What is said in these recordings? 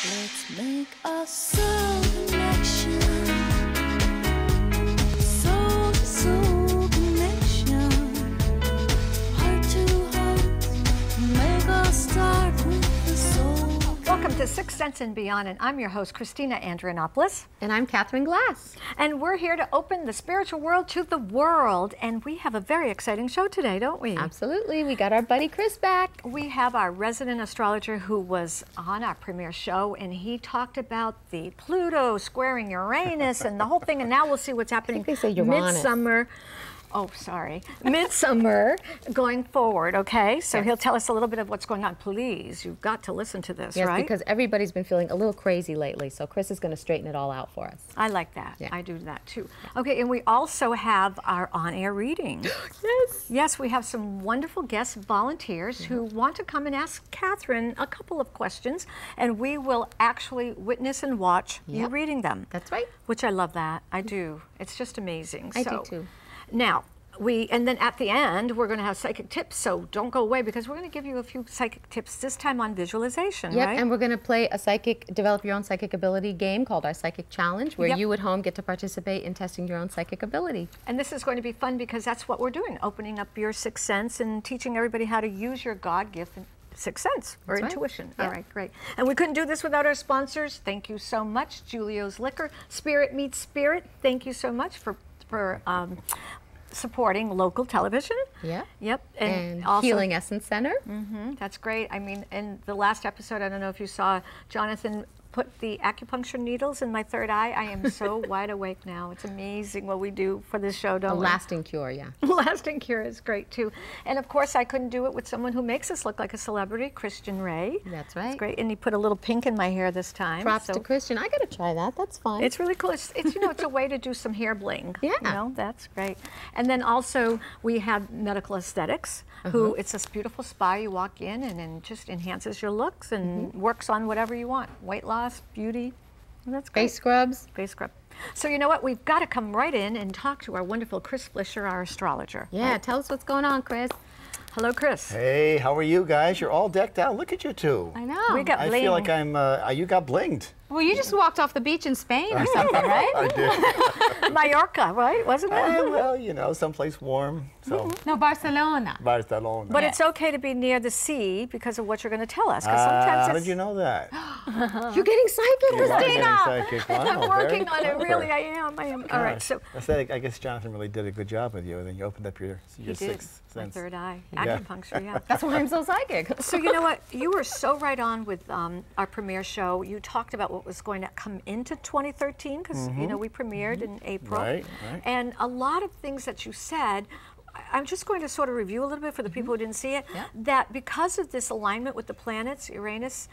Let's make a soul connection. Soul to soul connection. Heart to heart. Make us start with the soul. Welcome to Sixth Sense and Beyond, and I'm your host, Christina Andrianopoulos. And I'm Katherine Glass. And we're here to open the spiritual world to the world. And we have a very exciting show today, don't we? Absolutely. We got our buddy Chris back. We have our resident astrologer who was on our premiere show, and he talked about the Pluto squaring Uranus and the whole thing. And now we'll see what's happening midsummer. Oh, sorry. Midsummer going forward, okay? So he'll tell us a little bit of what's going on. Please, you've got to listen to this, yes, right? Because everybody's been feeling a little crazy lately, so Chris is going to straighten it all out for us. I like that. Yeah. I do that too. Okay, and we also have our on-air reading. Yes. Yes, we have some wonderful guest volunteers who want to come and ask Katherine a couple of questions, and we will actually witness and watch you reading them. That's right. Which I love that. I do. It's just amazing. I do too. Now, and then at the end, we're going to have psychic tips, so don't go away because we're going to give you a few psychic tips, this time on visualization, Yep, right? and we're going to play a develop your own psychic ability game called our Psychic Challenge, where you at home get to participate in testing your own psychic ability. And this is going to be fun because that's what we're doing, opening up your sixth sense and teaching everybody how to use your God gift sixth sense or intuition. Yeah. All right, great. And we couldn't do this without our sponsors. Thank you so much. Julio's Liquor, Spirit Meets Spirit. Thank you so much for supporting local television. Yeah. Yep. And also, Healing Essence Center. that's great. I mean, in the last episode, I don't know if you saw, Jonathan put the acupuncture needles in my third eye. I am so wide awake now. It's amazing what we do for this show, don't we? A lasting cure, yeah. Lasting cure is great too. And of course, I couldn't do it with someone who makes us look like a celebrity, Christian Ray. That's right. It's great. And he put a little pink in my hair this time. Props to Christian. I got to try that. That's fun. It's really cool. It's you know, it's a way to do some hair bling. Yeah. You know, that's great. And then also we have Medical Aesthetics, who it's this beautiful spa you walk in and just enhances your looks and works on whatever you want. Weight loss, beauty. That's great. Face scrubs. Face scrub. So you know what? We've got to come right in and talk to our wonderful Chris Flisher, our astrologer. Yeah, right? tell us what's going on, Chris. Hello, Chris. Hey, how are you guys? You're all decked out. Look at you two. I know. We got I bling. feel like I'm, you got blinged. Well, you just walked off the beach in Spain or something, right? I did. Mallorca, right? Wasn't it? Well, you know, someplace warm. So No, Barcelona. Barcelona. But it's okay to be near the sea because of what you're going to tell us. Because How sometimes did you know that? You're getting psychic, You are getting Christina. psychic. Wow, I'm working very on it. clever. Really, I am. All right, so I guess Jonathan really did a good job with you, and then you opened up your he did. sixth My sense. third eye, Yeah. acupuncture. Yeah. That's why I'm so psychic. So you know what? You were so right on with our premiere show. You talked about what was going to come into 2013 because you know we premiered in April, Right. and a lot of things that you said. I'm just going to sort of review a little bit for the people who didn't see it. Yeah. That because of this alignment with the planets, Uranus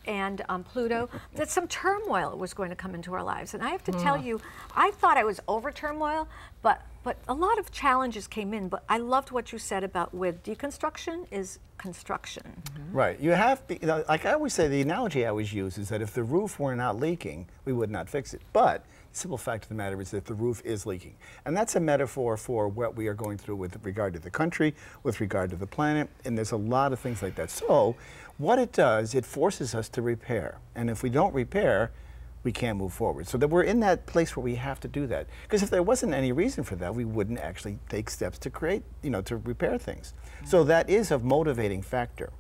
and Pluto, that some turmoil was going to come into our lives. And I have to tell you, I thought I was over turmoil, but a lot of challenges came in. But I loved what you said about with deconstruction is construction. Right. You have, you know, like I always say, the analogy I always use is that if the roof were not leaking, we would not fix it. But the simple fact of the matter is that the roof is leaking. And that's a metaphor for what we are going through with regard to the country, with regard to the planet, and there's a lot of things like that. So what it does, it forces us to repair. And if we don't repair, we can't move forward. So that we're in that place where we have to do that. Because if there wasn't any reason for that, we wouldn't actually take steps to create, you know, to repair things. So that is a motivating factor.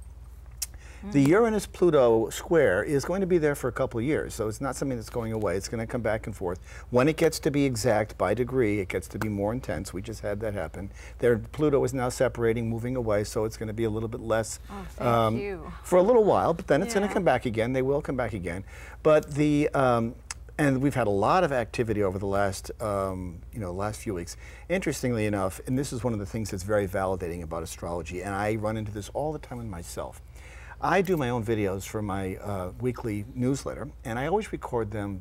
The Uranus-Pluto square is going to be there for a couple of years, so it's not something that's going away. It's going to come back and forth. When it gets to be exact by degree, it gets to be more intense. We just had that happen. Pluto is now separating, moving away, so it's going to be a little bit less Thank you. for a little while, but then it's going to come back again. They will come back again. But the and we've had a lot of activity over the last, last few weeks. Interestingly enough, and this is one of the things that's very validating about astrology, and I run into this all the time in myself. I do my own videos for my weekly newsletter, and I always record them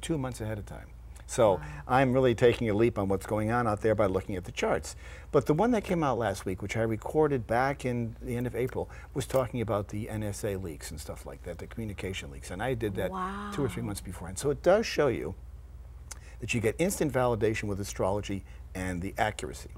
2 months ahead of time. So I'm really taking a leap on what's going on out there by looking at the charts. But the one that came out last week, which I recorded back in the end of April, was talking about the NSA leaks and stuff like that, the communication leaks. And I did that 2 or 3 months before. And so it does show you that you get instant validation with astrology and the accuracy.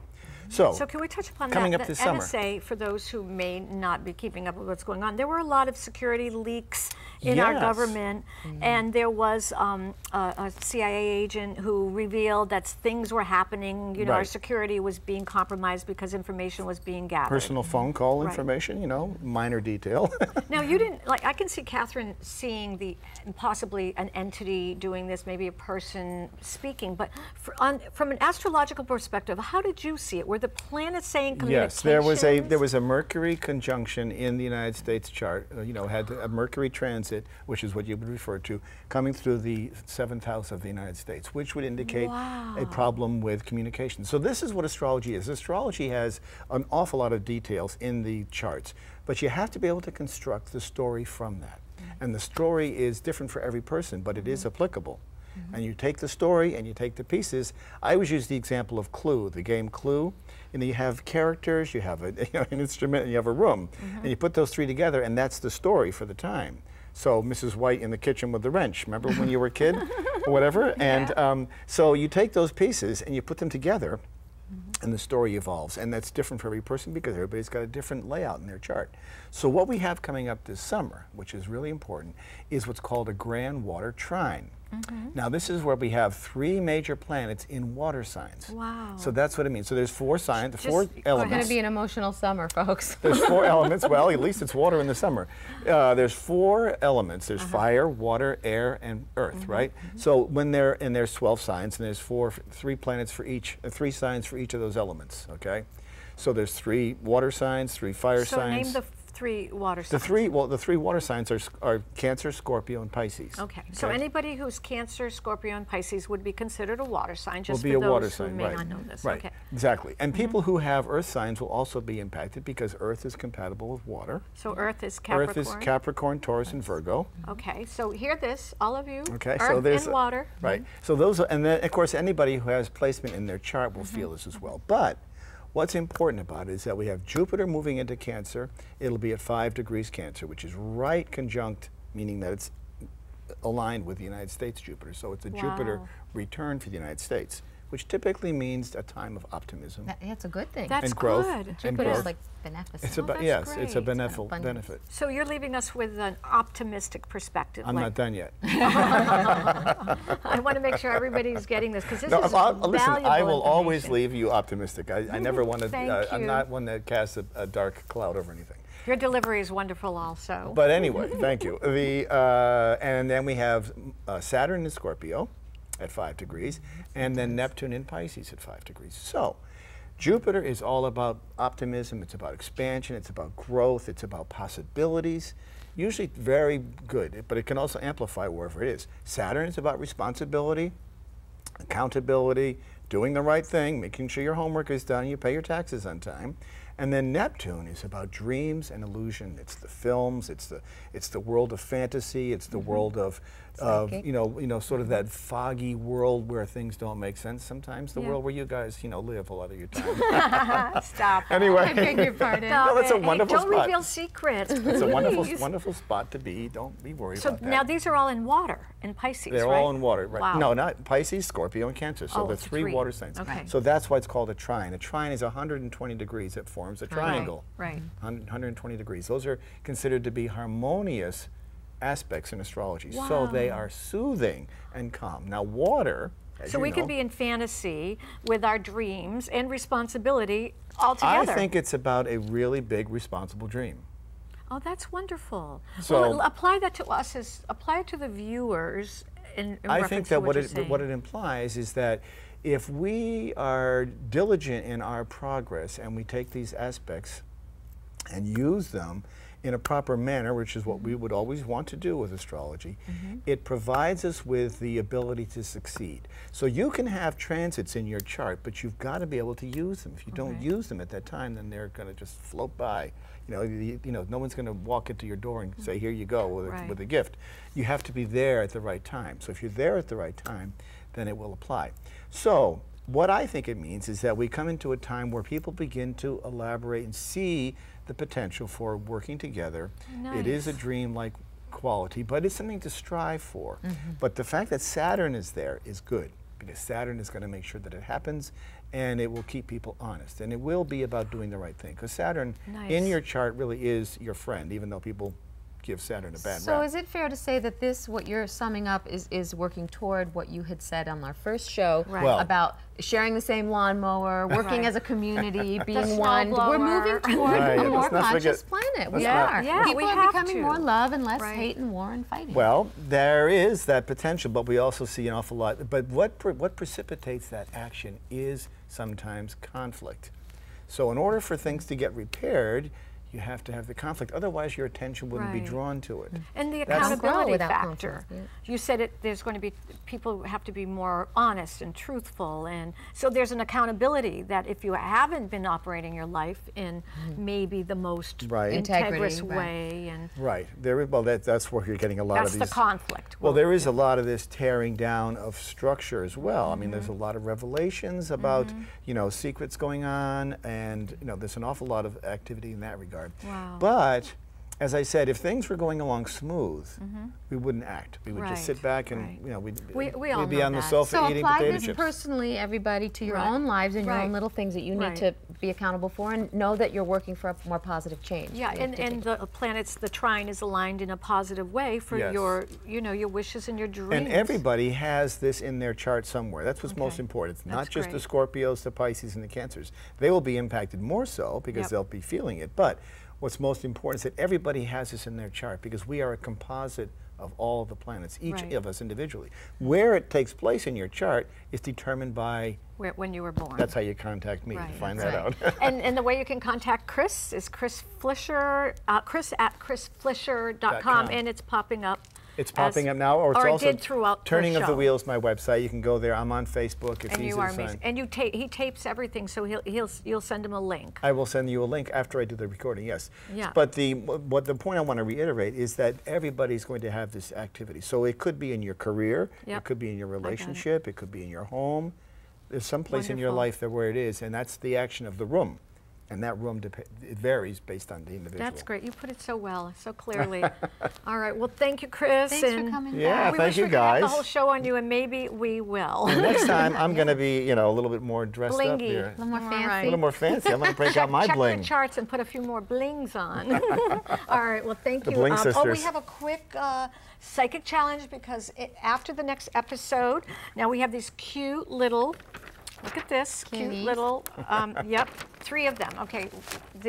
So can we touch upon coming that? up this The summer. NSA, for those who may not be keeping up with what's going on, there were a lot of security leaks in our government, and there was a CIA agent who revealed that things were happening. You know, our security was being compromised because information was being gathered. Personal phone call information, you know, minor detail. Now, you didn't, like, I can see Katherine seeing possibly an entity doing this, maybe a person speaking, but from an astrological perspective, how did you see it? Were the planets saying communications? Yes, there was a Mercury conjunction in the United States chart. You know, had a Mercury transit, which is what you would refer to, coming through the 7th house of the United States, which would indicate a problem with communication. So this is what astrology is. Astrology has an awful lot of details in the charts, but you have to be able to construct the story from that. And the story is different for every person, but it is applicable. And you take the story and you take the pieces. I always use the example of Clue, the game Clue. And you have characters, you have an instrument, and you have a room. And you put those three together, and that's the story for the time. So Mrs. White in the kitchen with the wrench, remember when you were a kid? Or whatever? And so you take those pieces and you put them together, and the story evolves. And that's different for every person because everybody's got a different layout in their chart. So what we have coming up this summer, which is really important, is what's called a grand water trine. Now this is where we have 3 major planets in water signs. Wow. So that's what it means. So there's 4 signs, 4 elements. It's going to be an emotional summer, folks. There's 4 elements. Well, at least it's water in the summer. There's 4 elements. There's fire, water, air, and earth, right? So when there's 12 signs, and there's 3 planets for each, 3 signs for each of those elements, okay? So there's 3 water signs, 3 fire signs. So name the 3 water signs. The 3 water signs are Cancer, Scorpio, and Pisces. Okay. So anybody who's Cancer, Scorpio, and Pisces would be considered a water sign, just will be for a water those who sign, may right. not know this. Right, Okay. exactly. And people who have earth signs will also be impacted because earth is compatible with water. So Earth is Capricorn. Earth is Capricorn, Taurus, and Virgo. Okay. So hear this, all of you. Okay, Earth so there's and water. Right. So those are, and then of course anybody who has placement in their chart will feel this as well. But what's important about it is that we have Jupiter moving into Cancer. It'll be at 5 degrees Cancer, which is right conjunct, meaning that it's aligned with the United States Jupiter. So it's a Jupiter return for the United States, which typically means a time of optimism. That's a good thing. That's and growth. good. Jupiter is like beneficent. It's about, that's yes, it's a great. beneficial benefit. So you're leaving us with an optimistic perspective. I'm not done yet. I want to make sure everybody's getting this because this is Listen, valuable I will always information. leave you optimistic. I never want to, Thank I'm you. not one that casts a dark cloud over anything. Your delivery is wonderful also. But anyway, thank you. And then we have Saturn in Scorpio at 5 degrees, and then Neptune in Pisces at 5 degrees. So Jupiter is all about optimism, it's about expansion, it's about growth, it's about possibilities. Usually very good, but it can also amplify wherever it is. Saturn is about responsibility, accountability, doing the right thing, making sure your homework is done, you pay your taxes on time. And then Neptune is about dreams and illusion. It's the films, it's the world of fantasy, it's the world of you know, sort of that foggy world where things don't make sense sometimes, the world where you guys, live a lot of your time. Stop. Anyway. I beg your pardon. No, that's a Hey, wonderful don't spot. reveal secrets. It's a wonderful, please. wonderful spot to be. Don't be worried So about that. now these are all in water, in Pisces, They're right? all in water, right? Wow. No, not Pisces, Scorpio, and Cancer. So Oh, the 3 water signs. Okay. So that's why it's called a trine. A trine is 120 degrees. It forms a triangle. Right. 120 degrees. Those are considered to be harmonious aspects in astrology. So they are soothing and calm. Now water, as So you we know, can be in fantasy with our dreams and responsibility all together. I think it's about a really big responsible dream. Oh, that's wonderful. So- well, apply that to us, apply it to the viewers in I reference think to that what what you're it implies is that if we are diligent in our progress and we take these aspects and use them in a proper manner, which is what we would always want to do with astrology, it provides us with the ability to succeed. So you can have transits in your chart, but you've got to be able to use them. If you don't use them at that time, then they're going to just float by. You know, no one's going to walk into your door and say, "Here you go," with a gift. You have to be there at the right time. So if you're there at the right time, then it will apply. So what I think it means is that we come into a time where people begin to elaborate and see the potential for working together. It is a dream-like quality, but it's something to strive for. But the fact that Saturn is there is good, because Saturn is going to make sure that it happens, and it will keep people honest. And it will be about doing the right thing, because Saturn in your chart really is your friend, even though people give Saturn a bad rap. So is it fair to say that this, what you're summing up, is working toward what you had said on our first show about sharing the same lawnmower, working as a community, being one. We're moving toward a more conscious planet. We are. Yeah, people are becoming more love and less hate and war and fighting. Well, there is that potential, but we also see an awful lot. But what precipitates that action is sometimes conflict. So in order for things to get repaired, you have to have the conflict. Otherwise, your attention wouldn't be drawn to it. And the accountability factor. You said there's going to be, people have to be more honest and truthful. And so there's an accountability that if you haven't been operating your life in maybe the most integrous way. And well, that's where you're getting a lot of these. That's the conflict. Well, there is a lot of this tearing down of structure as well. I mean, there's a lot of revelations about, you know, secrets going on, and, you know, there's an awful lot of activity in that regard. Wow. But as I said, if things were going along smooth, we wouldn't act. We would just sit back and you know we'd be on the sofa eating potato chips. So apply this personally, everybody, to your own lives and your own little things that you need to be accountable for, and know that you're working for a more positive change. Yeah, and the planets, the trine is aligned in a positive way for your, you know, your wishes and your dreams. And everybody has this in their chart somewhere. That's what's most important. It's not just the Scorpios, the Pisces, and the Cancers. They will be impacted more so because they'll be feeling it. But what's most important is that everybody has this in their chart, because we are a composite of all of the planets, each of us individually. Where it takes place in your chart is determined by when you were born. That's how you contact me to find that out. and the way you can contact Chris is Chris Flisher, Chris at chrisflisher.com, and it's popping up. It's popping up now, or it's also it did throughout Turning the show. of the Wheels, my website. You can go there. I'm on Facebook. It's and easy you are to amazing. sign. And he tapes everything, so you'll send him a link. I will send you a link after I do the recording. Yes. Yeah. But the point I want to reiterate is that everybody's going to have this activity. So it could be in your career. It could be in your relationship. It could be in your home. There's some place in your life where it is, and that's the action of the room. And that room, it varies based on the individual. That's great. You put it so well, so clearly. All right. Well, thank you, Chris. Thanks for coming back. Thank you, guys. We wish we could have the whole show on you, and maybe we will. And next time, I'm going to be, you know, a little bit more dressed up here. A little more fancy. A little more fancy. I'm going to break out my bling. Check your charts and put a few more blings on. All right. Well, thank you. The Bling Sisters. Oh, we have a quick psychic challenge, because after the next episode, now we have these cute little. Look at this, cute little, 3 of them. Okay,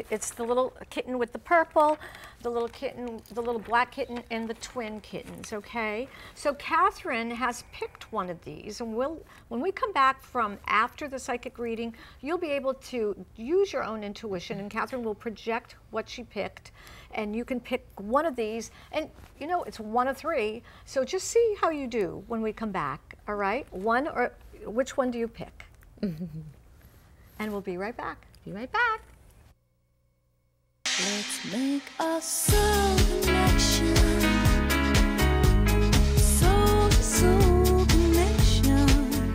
it's the little kitten with the purple, the little kitten, the little black kitten, and the twin kittens, okay? So Katherine has picked one of these, and when we come back from after the psychic reading, you'll be able to use your own intuition, and Katherine will project what she picked, and you can pick one of these, and you know, it's one of 3, so just see how you do when we come back, all right? Which one do you pick? And we'll be right back. Be right back. Let's make a soul connection. Soul to soul connection.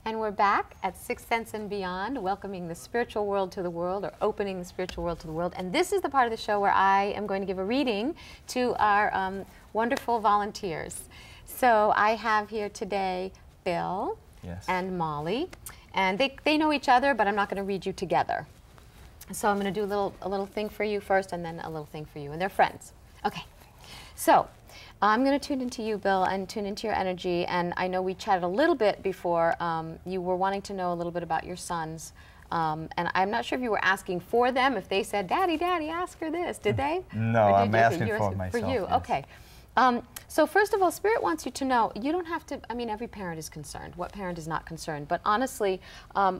And we're back at Sixth Sense and Beyond, welcoming the spiritual world to the world, or opening the spiritual world to the world. And this is the part of the show where I am going to give a reading to our wonderful volunteers. So I have here today Bill and Molly, and they know each other, but I'm not going to read you together. So I'm going to do a little thing for you first, and then a little thing for you, and they're friends. Okay, so I'm going to tune into you, Bill, and tune into your energy, and I know we chatted a little bit before. You were wanting to know a little bit about your sons, and I'm not sure if you were asking for them, if they said, Daddy, Daddy, ask her this. Did they? No, I'm asking for myself. For you, yes. Okay. So first of all, Spirit wants you to know, you don't have to, I mean, every parent is concerned. What parent is not concerned? But honestly,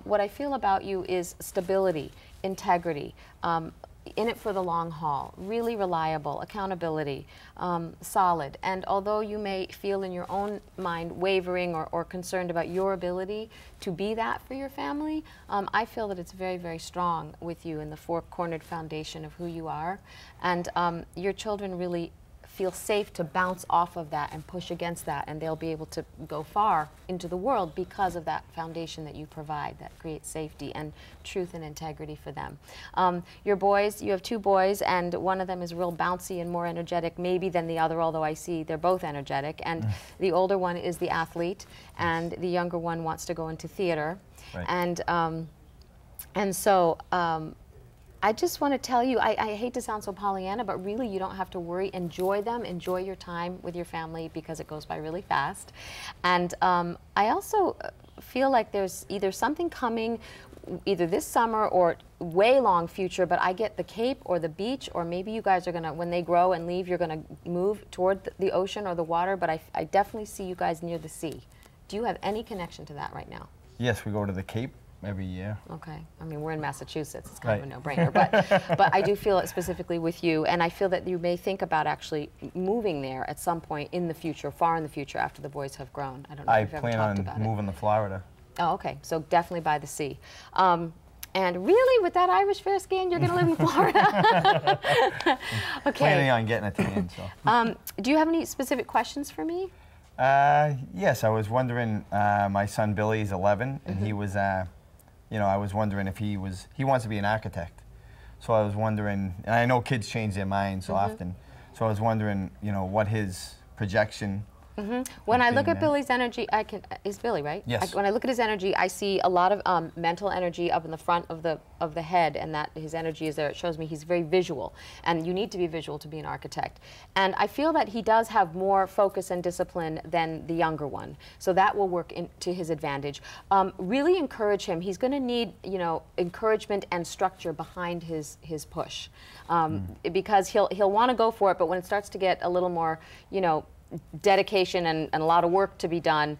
what I feel about you is stability, integrity, in it for the long haul, really reliable, accountability, solid. And although you may feel in your own mind wavering or concerned about your ability to be that for your family, I feel that it's very, very strong with you in the four-cornered foundation of who you are. And your children really feel safe to bounce off of that and push against that, and they'll be able to go far into the world because of that foundation that you provide that creates safety and truth and integrity for them. Your boys, you have 2 boys, and one of them is real bouncy and more energetic maybe than the other, although I see they're both energetic, and the older one is the athlete, and the younger one wants to go into theater. Right. And so I just want to tell you, I hate to sound so Pollyanna, but really you don't have to worry. Enjoy them. Enjoy your time with your family because it goes by really fast. And I also feel like there's either something coming either this summer or way long future, but I get the Cape or the beach, or maybe you guys are going to, when they grow and leave, you're going to move toward the ocean or the water, but I definitely see you guys near the sea. Do you have any connection to that right now? Yes, we go to the Cape every year. Okay. I mean, we're in Massachusetts. It's kind of a no-brainer. But I do feel it specifically with you, and I feel that you may think about actually moving there at some point in the future, far in the future, after the boys have grown. I don't know if you've ever talked about it. I plan on moving to Florida. Oh, okay. So definitely by the sea. And really, with that Irish fair skin, you're going to live in Florida? Okay. Planning on getting it to the end, so. Do you have any specific questions for me? Yes, I was wondering, my son Billy is 11, and he was, you know, I was wondering if he wants to be an architect. So I was wondering, and I know kids change their minds so often, so I was wondering, you know, what his projection. When I look at Billy's energy, is Billy, right? Yes. When I look at his energy, I see a lot of mental energy up in the front of the head, and that his energy is there. It shows me he's very visual, and you need to be visual to be an architect. And I feel that he does have more focus and discipline than the younger one, so that will work to his advantage. Really encourage him. He's going to need, you know, encouragement and structure behind his push, because he'll want to go for it, but when it starts to get a little more, you know, dedication and a lot of work to be done,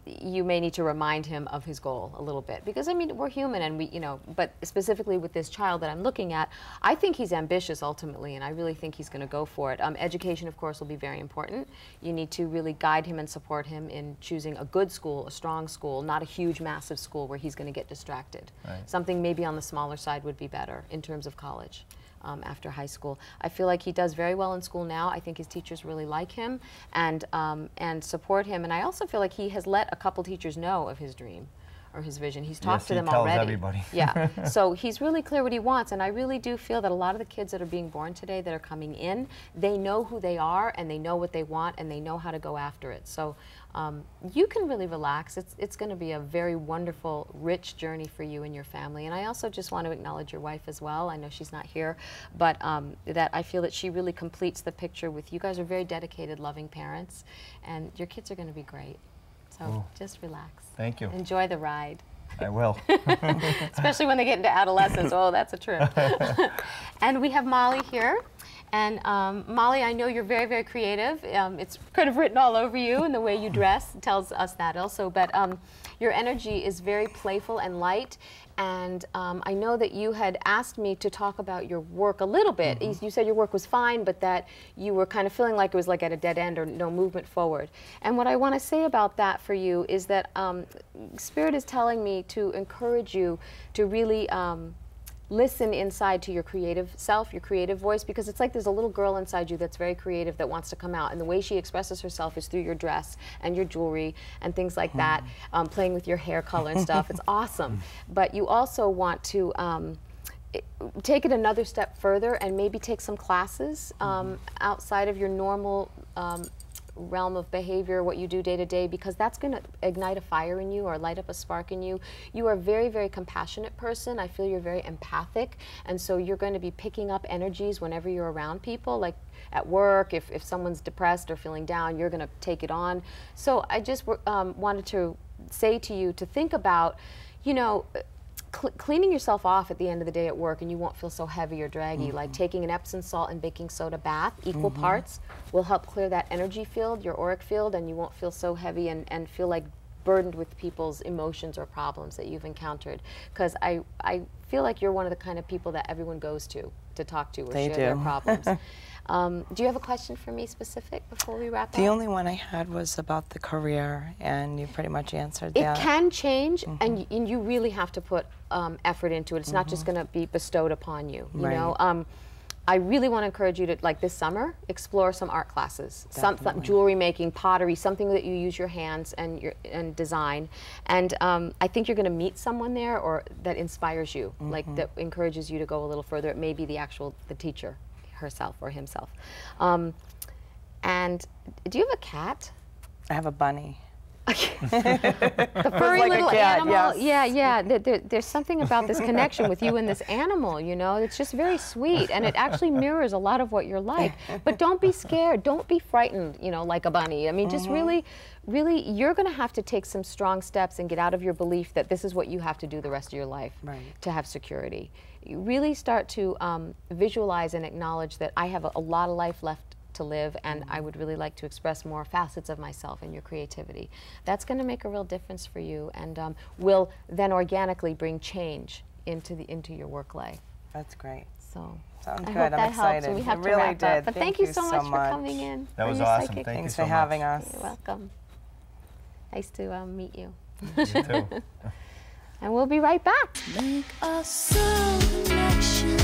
you may need to remind him of his goal a little bit, because I mean, we're human, and we, you know, but specifically with this child that I'm looking at, I think he's ambitious ultimately, and I really think he's going to go for it. Education, of course, will be very important. You need to really guide him and support him in choosing a good school, a strong school, not a huge, massive school where he's going to get distracted. Right. Something maybe on the smaller side would be better in terms of college. After high school. I feel like he does very well in school now. I think his teachers really like him and support him. And I also feel like he has let a couple teachers know of his dream or his vision. He's talked to them already. Everybody. Yeah. So he's really clear what he wants. And I really do feel that a lot of the kids that are being born today that are coming in, they know who they are, and they know what they want, and they know how to go after it. So you can really relax. It's going to be a very wonderful, rich journey for you and your family. And I also just want to acknowledge your wife as well. I know she's not here, but that I feel that she really completes the picture with you guys are very dedicated, loving parents, and your kids are going to be great. So just relax. Thank you. Enjoy the ride. I will. Especially when they get into adolescence. Oh, that's a trip. And we have Molly here. And Molly, I know you're very, very creative. It's kind of written all over you, and the way you dress tells us that also. But your energy is very playful and light. And I know that you had asked me to talk about your work a little bit. You said your work was fine, but that you were kind of feeling like it was like at a dead end or no movement forward. And what I want to say about that for you is that Spirit is telling me to encourage you to really listen inside to your creative self, your creative voice, because it's like there's a little girl inside you that's very creative that wants to come out, and the way she expresses herself is through your dress and your jewelry and things like that, playing with your hair color and stuff. It's awesome. But you also want to take it another step further and maybe take some classes outside of your normal realm of behavior, what you do day to day, because that's going to ignite a fire in you or light up a spark in you. You are a very, very compassionate person. I feel you're very empathic, and so you're going to be picking up energies whenever you're around people, like at work, if someone's depressed or feeling down, you're going to take it on. So I just wanted to say to you to think about, you know, cleaning yourself off at the end of the day at work, and you won't feel so heavy or draggy. Like taking an Epsom salt and baking soda bath, equal parts, will help clear that energy field, your auric field, and you won't feel so heavy and feel like burdened with people's emotions or problems that you've encountered. Because I feel like you're one of the kind of people that everyone goes to talk to or share their problems. Do you have a question for me specific before we wrap up? The only one I had was about the career, and you pretty much answered that. It can change, and you really have to put effort into it. It's not just going to be bestowed upon you. You know, I really want to encourage you to, like this summer, explore some art classes, some jewelry making, pottery, something that you use your hands and design. And I think you're going to meet someone there, or that inspires you, like that encourages you to go a little further. It may be the teacher herself or himself. And do you have a cat? I have a bunny. The furry like little a cat, animal. yes. Yeah. There's something about this connection with you and this animal, you know. It's just very sweet, and it actually mirrors a lot of what you're like. But don't be scared. Don't be frightened, you know, like a bunny. I mean, just really, you're going to have to take some strong steps and get out of your belief that this is what you have to do the rest of your life to have security. You really start to visualize and acknowledge that I have a lot of life left to live, and I would really like to express more facets of myself and your creativity. That's going to make a real difference for you, and will then organically bring change into your work life. That's great. So sounds I good. hope that I'm excited. helps, and we have it to really wrap did. up. But thank you so much for coming in. That was your awesome. psychic. Thank you Thanks so for much. having us. You're welcome. Nice to meet you. You too. And we'll be right back. Make a soul connection.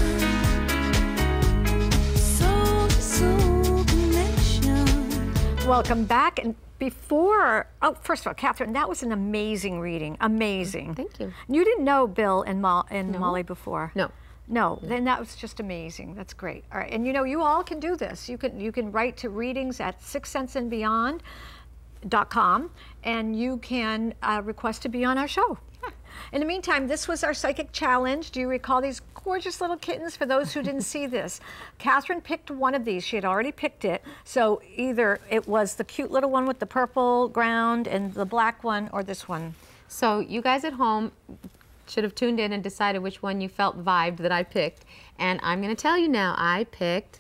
Soul to soul connection. Welcome back. And before, first of all, Katherine, that was an amazing reading. Amazing. Thank you. You didn't know Bill and Molly before? No. No, then that was just amazing. That's great. All right, and you know, you all can do this. You can write to readings at sixthsenseandbeyond.com, and you can request to be on our show. Yeah. In the meantime, this was our psychic challenge. Do you recall these gorgeous little kittens? For those who didn't see this, Katherine picked one of these. She had already picked it. So either it was the cute little one with the purple ground and the black one, or this one. So you guys at home should have tuned in and decided which one you felt vibed that I picked. And I'm going to tell you now, I picked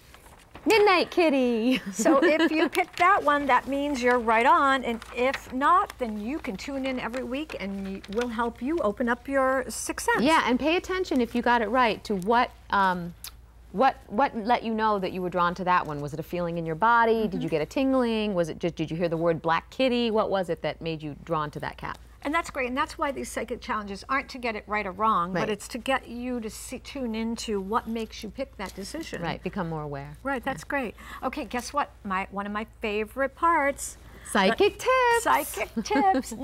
Midnight Kitty. So if you picked that one, that means you're right on. And if not, then you can tune in every week, and we'll help you open up your sixth sense. Yeah, and pay attention, if you got it right, to what let you know that you were drawn to that one. Was it a feeling in your body? Did you get a tingling? Was it just, did you hear the word black kitty? What was it that made you drawn to that cat? And that's great, and that's why these psychic challenges aren't to get it right or wrong, Right. but it's to get you to tune into what makes you pick that decision. Right, become more aware. Right, that's great. Okay, guess what? One of my favorite parts. Psychic tips. Psychic tips.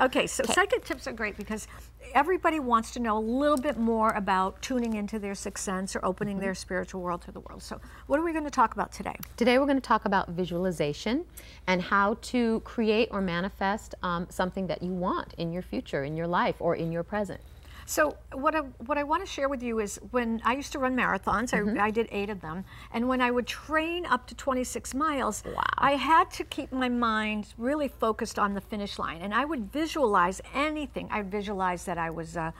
Okay, so psychic tips are great because everybody wants to know a little bit more about tuning into their sixth sense or opening their spiritual world to the world. So what are we going to talk about today? Today we're going to talk about visualization and how to create or manifest something that you want in your future, in your life, or in your present. So what I want to share with you is when I used to run marathons, I did 8 of them, and when I would train up to 26 miles, I had to keep my mind really focused on the finish line, and I would visualize anything. I'd visualize that I was a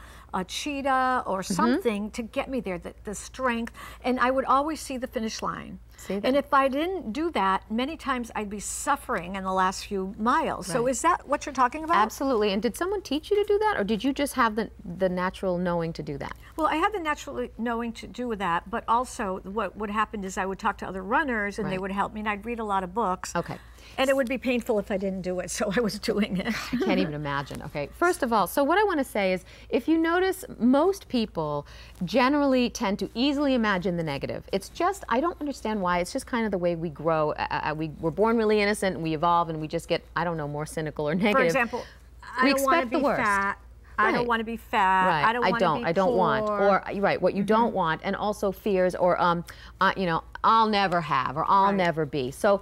cheetah or something to get me there, the strength, and I would always see the finish line. And if I didn't do that, many times I'd be suffering in the last few miles. So is that what you're talking about? Absolutely. And did someone teach you to do that, or did you just have the natural knowing to do that? Well, I had the natural knowing to do that, but also what would happen is I would talk to other runners, and they would help me, and I'd read a lot of books. Okay. And it would be painful if I didn't do it, so I was doing it. I can't even imagine. Okay, first of all, so what I want to say is, if you notice, most people generally tend to easily imagine the negative. It's just, I don't understand why, it's just kind of the way we grow. We're born really innocent, and we evolve, and we just get, I don't know, more cynical or negative. For example, I don't want to be fat. I don't want to be fat. Right. I don't want to be I don't poor. want. Or right, what you don't want, and also fears, or you know, I'll never have, or I'll never be. So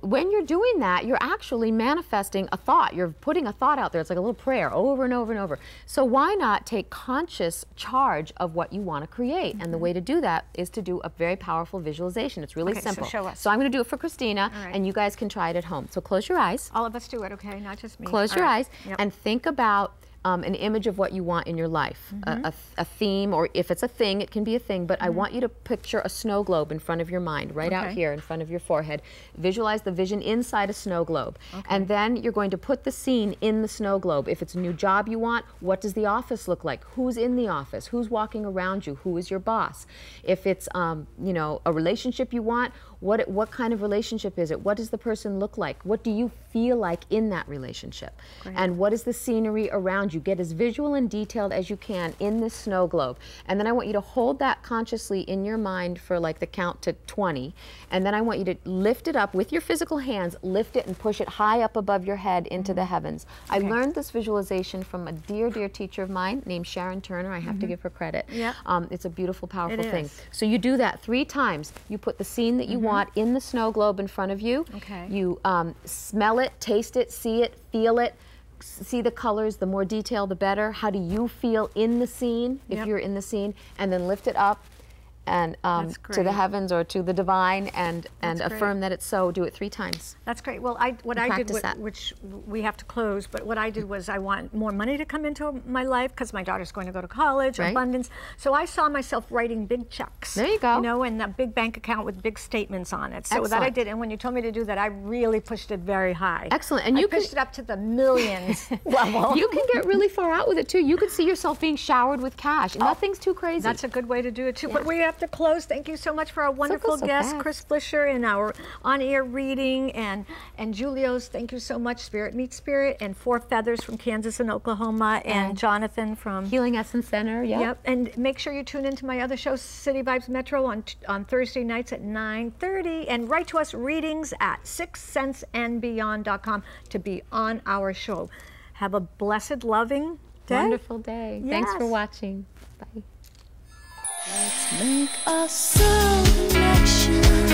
when you're doing that, you're actually manifesting a thought. You're putting a thought out there. It's like a little prayer over and over and over. So why not take conscious charge of what you want to create? And the way to do that is to do a very powerful visualization. It's really simple. So show us. So I'm going to do it for Christina, and you guys can try it at home. So close your eyes. All of us do it, okay? Not just me. Close your eyes and think about an image of what you want in your life, a theme, or if it's a thing, it can be a thing, but I want you to picture a snow globe in front of your mind, right out here in front of your forehead. Visualize the vision inside a snow globe. And then you're going to put the scene in the snow globe. If it's a new job you want, what does the office look like? Who's in the office? Who's walking around you? Who is your boss? If it's you know, a relationship you want, What kind of relationship is it? What does the person look like? What do you feel like in that relationship? Great. And what is the scenery around you? Get as visual and detailed as you can in this snow globe. And then I want you to hold that consciously in your mind for like the count to 20. And then I want you to lift it up with your physical hands, lift it and push it high up above your head into the heavens. I learned this visualization from a dear, dear teacher of mine named Sharon Turner. I have to give her credit. Yeah. It's a beautiful, powerful It thing. is. So you do that 3 times. You put the scene that you want in the snow globe in front of you. Okay. You smell it, taste it, see it, feel it, see the colors. The more detail, the better. How do you feel in the scene, if you're in the scene? And then lift it up and to the heavens or to the divine and affirm that it's so. Do it 3 times. That's great. Well, what I did, which we have to close, but what I did was I want more money to come into my life because my daughter's going to go to college, abundance. So I saw myself writing big checks. There you go. You know, and a big bank account with big statements on it. So that I did. And when you told me to do that, I really pushed it very high. Excellent. And you pushed it up to the millions level. You can get really far out with it too. You could see yourself being showered with cash. Nothing's too crazy. That's a good way to do it too. But we have to close. Thank you so much for our wonderful guest, Chris Flisher, and our on-air reading, and Julio's. Thank you so much, Spirit Meets Spirit, and 4 Feathers from Kansas and Oklahoma, and Jonathan from Healing Essence Center. Yep. And make sure you tune into my other show, City Vibes Metro, on Thursday nights at 9:30, and write to us readings at sixthsenseandbeyond.com to be on our show. Have a blessed, loving day. Wonderful day. Yes. Thanks for watching. Bye. Let's make a soul connection.